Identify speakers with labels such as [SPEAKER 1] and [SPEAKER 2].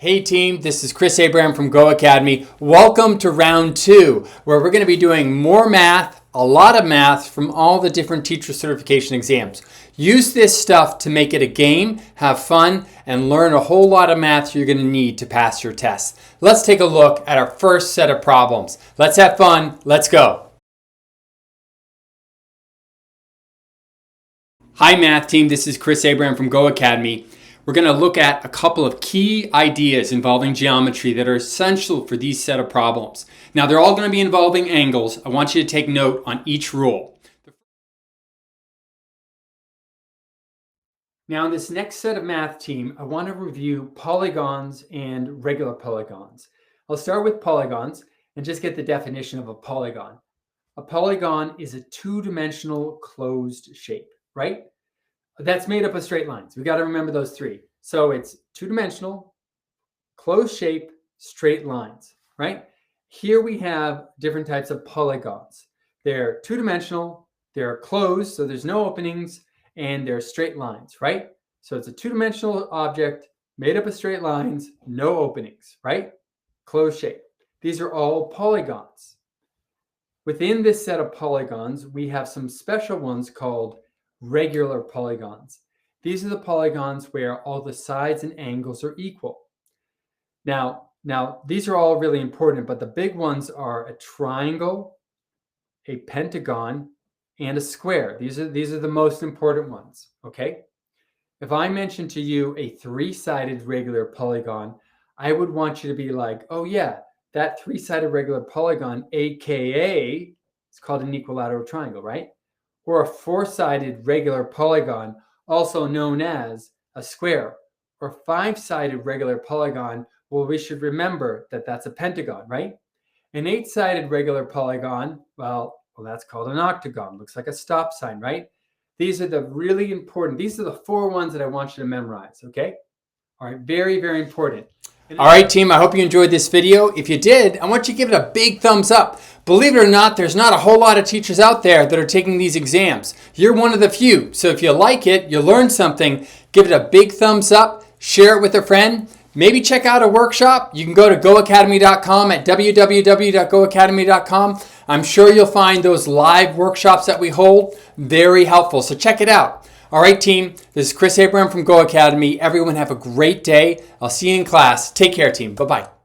[SPEAKER 1] Hey team, this is Chris Abraham from GOHacademy. Welcome to round 2, where we're going to be doing more math, a lot of math from all the different teacher certification exams. Use this stuff to make it a game, have fun, and learn a whole lot of math you're going to need to pass your tests. Let's take a look at our first set of problems. Let's have fun. Let's go. Hi math team, this is Chris Abraham from GOHacademy. We're going to look at a couple of key ideas involving geometry that are essential for these set of problems. Now, they're all going to be involving angles. I want you to take note on each rule. Now, in this next set of math team, I want to review polygons and regular polygons. I'll start with polygons and just get the definition of a polygon. A polygon is a two-dimensional closed shape, right? That's made up of straight lines. We got to remember those three. So it's two-dimensional, closed shape, straight lines, right? Here we have different types of polygons. They're two-dimensional, they're closed, so there's no openings, and they're straight lines, right? So it's a two-dimensional object made up of straight lines, no openings, right? Closed shape. These are all polygons. Within this set of polygons, we have some special ones called regular polygons. These are the polygons where all the sides and angles are equal. Now these are all really important, but the big ones are a triangle, a pentagon, and a square. These are the most important ones, okay? If I mention to you a three-sided regular polygon, I would want you to be like, oh yeah, that three-sided regular polygon, AKA, it's called an equilateral triangle, right? Or a four-sided regular polygon, also known as a square, or five-sided regular polygon, well, we should remember that that's a pentagon, right? An eight-sided regular polygon, well, that's called an octagon. Looks like a stop sign, right? These are the really important, these are the four ones that I want you to memorize, okay? All right, very, very important. All right, team, I hope you enjoyed this video. If you did, I want you to give it a big thumbs up. Believe it or not, there's not a whole lot of teachers out there that are taking these exams. You're one of the few. So if you like it, you learned something, give it a big thumbs up, share it with a friend, maybe check out a workshop. You can go to GOHacademy.com at www.GOHacademy.com. I'm sure you'll find those live workshops that we hold very helpful. So check it out. All right, team, this is Chris Abraham from GOHacademy. Everyone have a great day. I'll see you in class. Take care, team. Bye-bye.